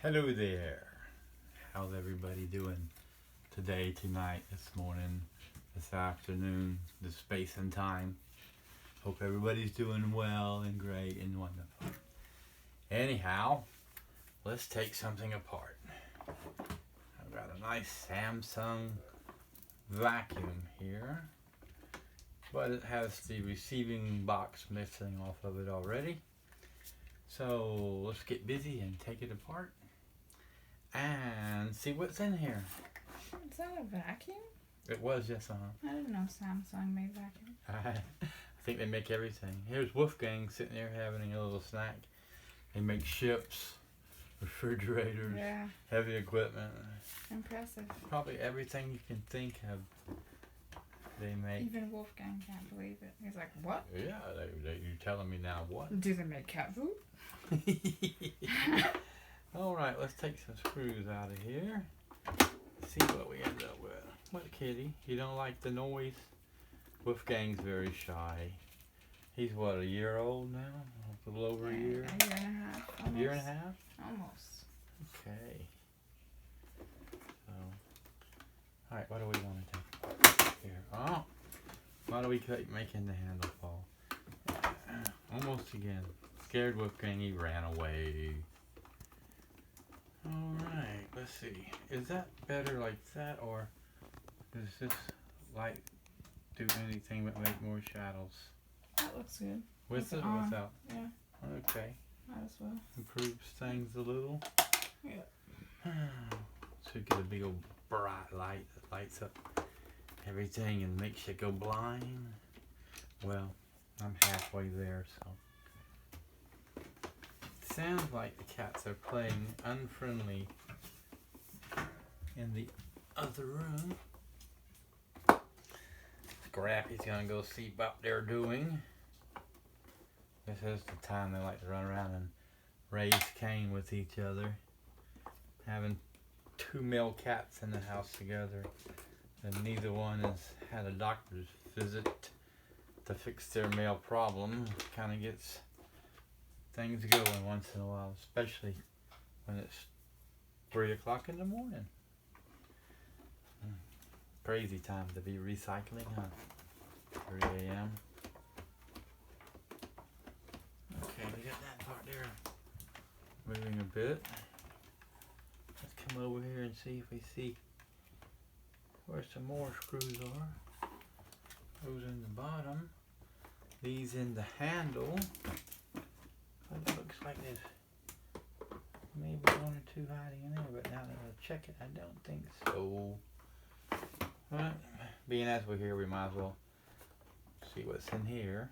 Hello there. How's everybody doing today, tonight, this morning, this afternoon, this space and time? Hope everybody's doing well and great and wonderful. Anyhow, let's take something apart. I've got a nice Samsung vacuum here, but it has the receiving box missing off of it already. So let's get busy and take it apart and see what's in here. Is that a vacuum? It was, yes, I didn't know Samsung made vacuums. I think they make everything. Here's Wolfgang sitting there having a little snack. They make ships, refrigerators, Yeah, heavy equipment. impressive. Probably everything you can think of they make. Even Wolfgang can't believe it. He's like, what? Yeah, you're telling me now what? Do they make cat food? Alright, let's take some screws out of here. See what we end up with. What, kitty? You don't like the noise? Wolfgang's very shy. He's what, a year old now? A little over a year? A year and a half. Almost. A year and a half? Almost. Okay. So, alright, what do we want to take here? Oh! Why do we keep making the handle fall? Almost again. Scared Wolfgang, he ran away. Alright, let's see. Is that better like that, or does this light do anything but make more shadows? That looks good. With it or on. without? Yeah, Okay. might as well. Improves things a little. Yeah. So you get a big old bright light that lights up everything and makes you go blind. Well, I'm halfway there, so. Sounds like the cats are playing unfriendly in the other room. Scrappy's gonna go see what they're doing. This is the time they like to run around and raise Cain with each other. Having two male cats in the house together, and neither one has had a doctor's visit to fix their male problem. Kind of gets things going once in a while, especially when it's 3 o'clock in the morning. Crazy time to be recycling, huh? 3 a.m. Okay, we got that part there moving a bit. Let's come over here and see if we see where some more screws are. Those in the bottom. These in the handle. It looks like there's maybe one or two hiding in there, but now that I check it, I don't think so. Well, being as we're here, we might as well see what's in here.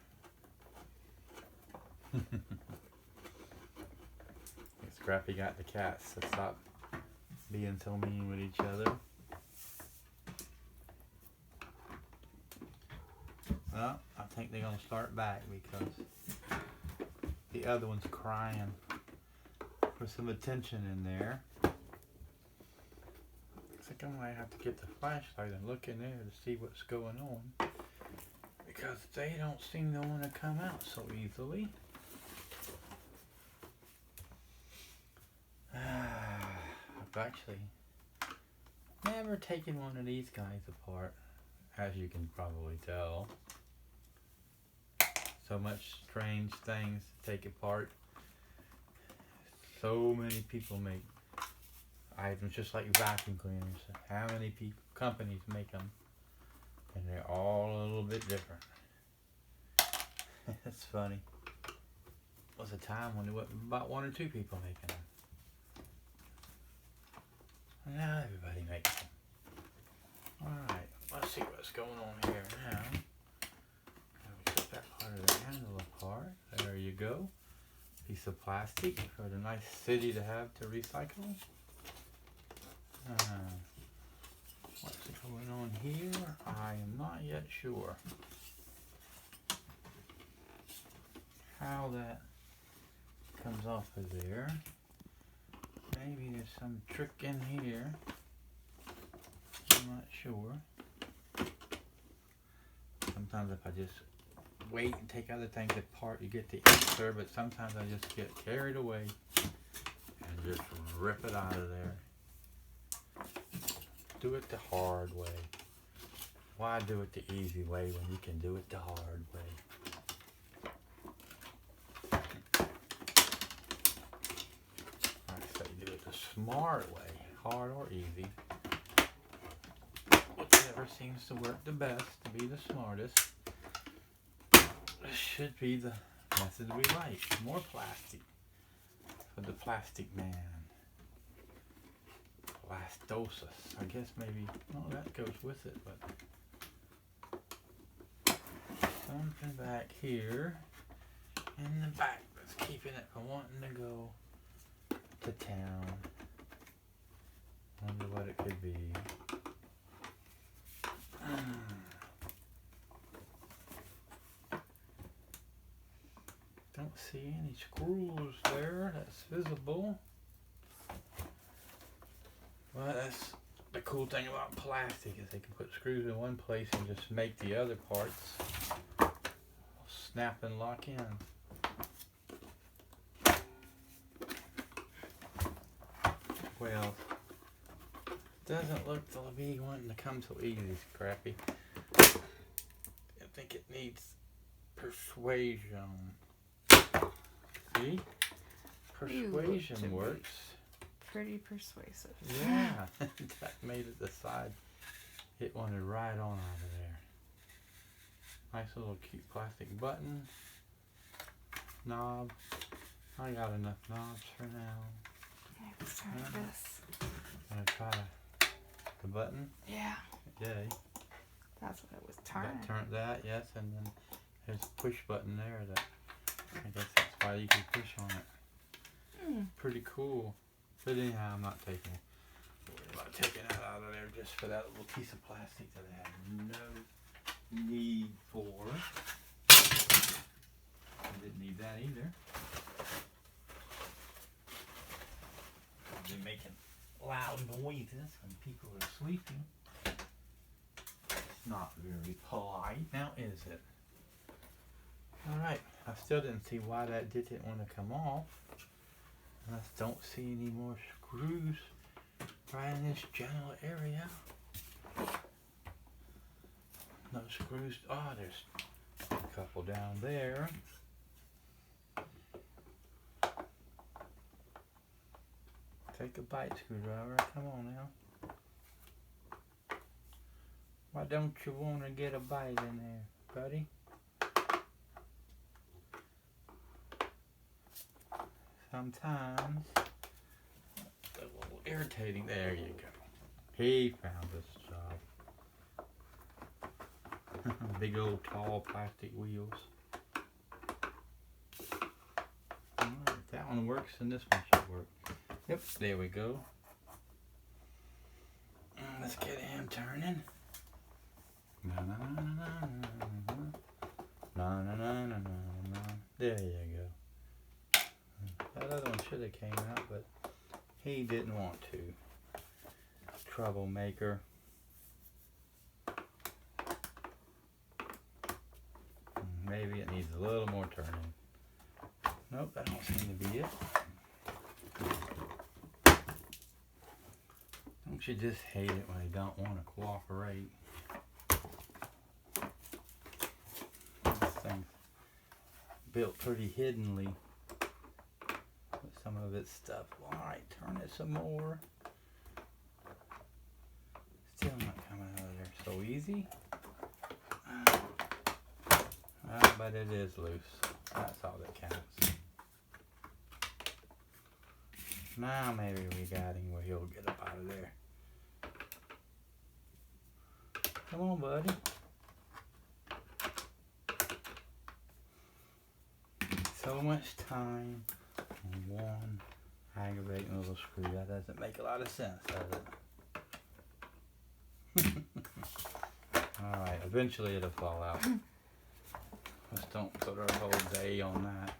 Scrappy got the cats to stop being so mean with each other. Well, I think they're gonna start back because the other one's crying for some attention in there. Looks like I might have to get the flashlight and look in there to see what's going on, because they don't seem to want to come out so easily. I've actually never taken one of these guys apart, as you can probably tell. So much strange things to take apart. So many people make items just like vacuum cleaners. How many companies make them? And they're all a little bit different. It's funny. There was a time when there was about 1 or 2 people making them. And now everybody makes them. Alright, let's see what's going on here now. Set that part of the handle apart. There you go. Piece of plastic for the nice city to have to recycle. What's going on here? I am not yet sure how that comes off of there. Maybe there's some trick in here. I'm not sure. Sometimes if I just wait and take other things apart, you get the answer, but sometimes I just get carried away and and just rip it out of there. Do it the hard way. Why do it the easy way when you can do it the hard way? I say do it the smart way, hard or easy. Whichever seems to work the best, to be the smartest. This should be the method we like. More plastic for the plastic man. Plastosis. I guess maybe, well, that goes with it, but something back here in the back that's keeping it from wanting to go to town. Wonder what it could be. Don't see any screws there that's visible. Well, that's the cool thing about plastic is they can put screws in one place and just make the other parts snap and lock in. Well, doesn't look to be wanting to come so easy, Crappy. I think it needs persuasion. See? Persuasion works. Pretty persuasive. Yeah, that made it decide it wanted right on out of there. Nice little cute plastic button. Knob. I got enough knobs for now. Okay, let's try this. Wanna try the button? Yeah. Yay. That's what it was turning. Turn that, yes, and then there's a push button there that I guess that's why you can push on it. Pretty cool. But anyhow, I'm not taking that out of there just for that little piece of plastic that I have no need for. I didn't need that either. I'll be making loud noises when people are sleeping. It's not very polite, now is it? Alright, I still didn't see why that didn't want to come off. I don't see any more screws right in this general area. No screws. Oh, there's a couple down there. Take a bite, screwdriver. Come on now. Why don't you want to get a bite in there, buddy? Sometimes it's a little irritating. There you go. He found this job. Big old tall plastic wheels. Alright, if that one works, then this one should work. Yep, there we go. Let's get him turning. Na na na na na na na na na na na. There you go. That other one should have came out, but he didn't want to. Troublemaker. Maybe it needs a little more turning. Nope, that don't seem to be it. Don't you just hate it when they don't want to cooperate? This thing's built pretty hiddenly. Some of its stuff. Alright, turn it some more. Still not coming out of there so easy. But it is loose. That's all that counts. Now maybe we got him where he'll get up out of there. Come on, buddy. So much time on one aggravating little screw. That doesn't make a lot of sense, does it? Alright, eventually it'll fall out. Just don't put our whole day on that.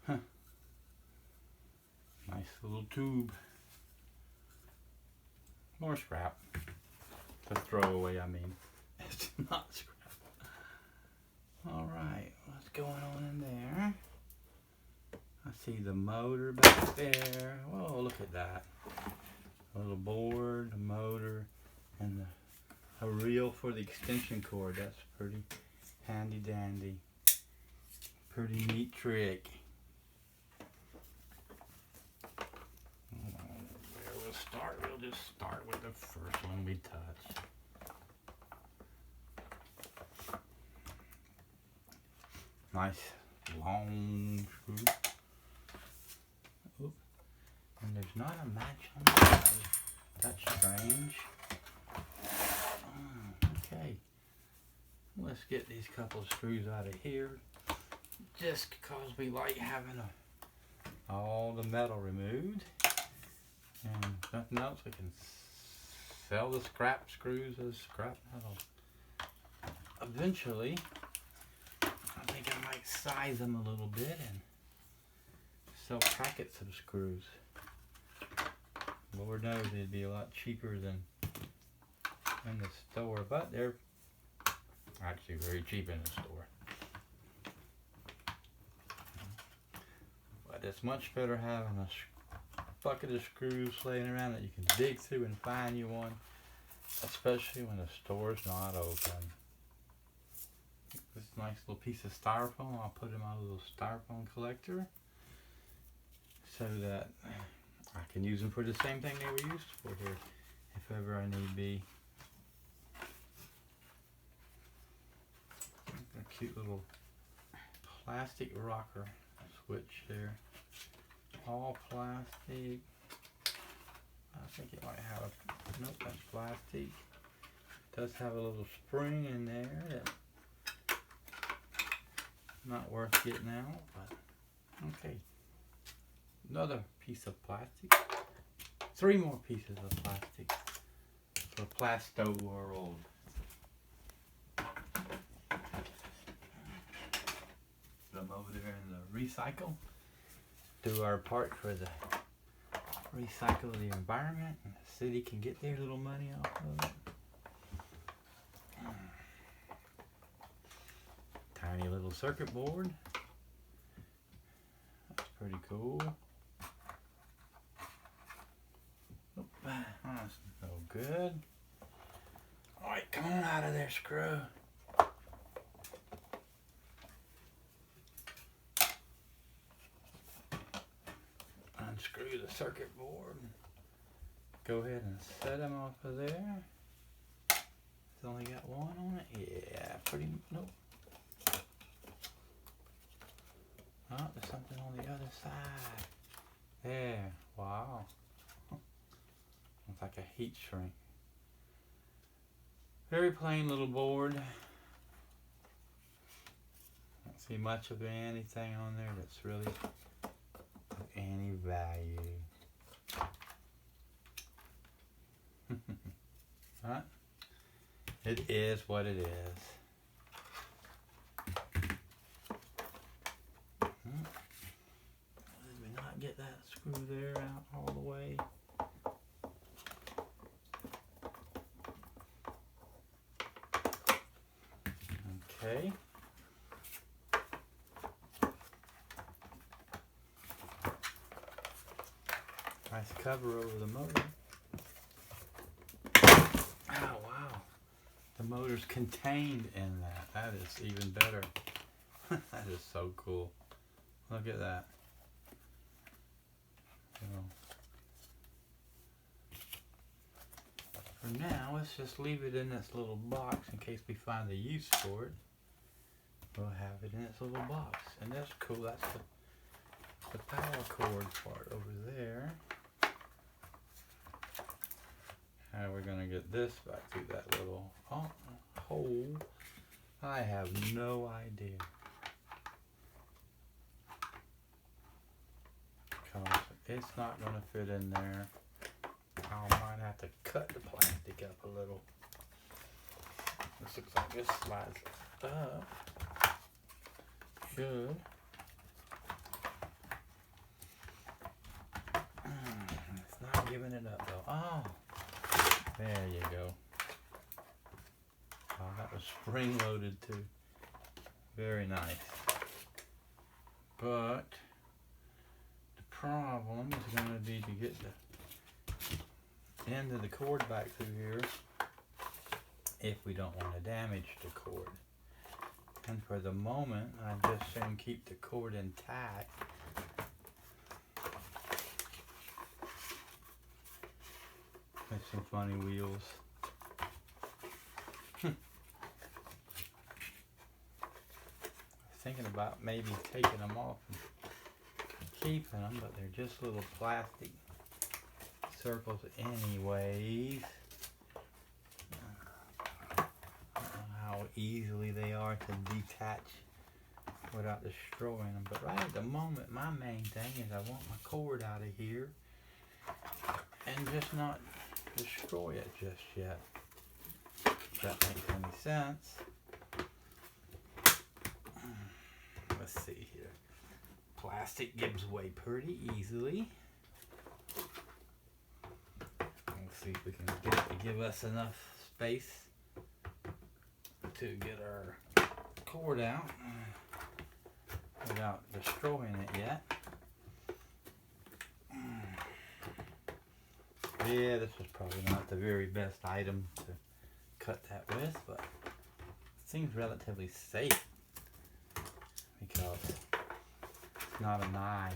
Huh. Nice little tube. More scrap. To throw away, I mean. It's not scrap. Alright, what's going on in there? I see the motor back there. Oh, look at that. A little board, a motor, and a reel for the extension cord. That's pretty handy dandy. Pretty neat trick. Where we'll start, we'll just start with the first one we touch. Nice long screw. Oop. And there's not a match on the side. That's strange. Okay. Let's get these couple of screws out of here. Just because we like having all the metal removed. And if nothing else, we can sell the scrap screws as scrap metal. Eventually, I think I might size them a little bit and sell packets of screws. Lord knows it'd be a lot cheaper than in the store, but they're actually very cheap in the store. But it's much better having a bucket of screws laying around that you can dig through and find you one, especially when the store's not open. This nice little piece of styrofoam, I'll put in my little styrofoam collector so that I can use them for the same thing they were used for here, if ever I need be. A cute little plastic rocker switch there. All plastic. I think it might have a, nope, that's plastic. It does have a little spring in there that not worth getting out, but okay. Another piece of plastic. 3 more pieces of plastic for Plasto World. Put them over there in the recycle. Do our part for the recycle the environment, and the city can get their little money off of it. Tiny little circuit board. That's pretty cool. Oh, that's no good. Alright, come on out of there, screw. Unscrew the circuit board. Go ahead and set them off of there. It's only got one on it. Yeah, pretty, nope. Oh, there's something on the other side. There, wow. Looks like a heat shrink. Very plain little board. Don't see much of anything on there that's really of any value. Right? It is what it is. Did we not get that screw there out all the way? Okay. Nice cover over the motor. Oh wow. The motor's contained in that. That is even better. That is so cool. Look at that. So, for now, let's just leave it in this little box in case we find a use for it. We'll have it in its little box. And that's cool. That's the power cord part over there. How are we going to get this back through that little hole? I have no idea. Because it's not going to fit in there. I might have to cut the plastic up a little. This looks like this slides up. Should. It's not giving it up though. Oh, there you go. Oh, that was spring loaded too. Very nice. But problem is going to be to get the end of the cord back through here if we don't want to damage the cord. And for the moment, I just soon keep the cord intact. With some funny wheels. Thinking about maybe taking them off and keeping them, but they're just little plastic circles anyways. I don't know how easily they are to detach without destroying them, but right at the moment my main thing is I want my cord out of here and just not destroy it just yet, if that makes any sense. Let's see here. Plastic gives way pretty easily. Let's see if we can get it to give us enough space to get our cord out without destroying it yet. Yeah, this was probably not the very best item to cut that with, but it seems relatively safe because it's not a knife.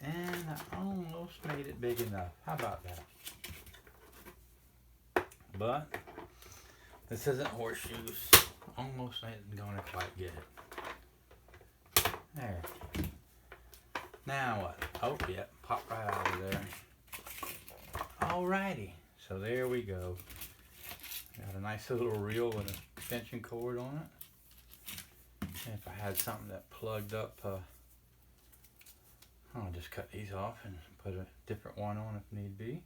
And I almost made it big enough. How about that? But this isn't horseshoes. Almost ain't gonna quite get it. There. Now what? Oh yeah, pop right out of there. Alrighty, so there we go. Got a nice little reel with an extension cord on it. And if I had something that plugged up, I'll just cut these off and put a different one on if need be.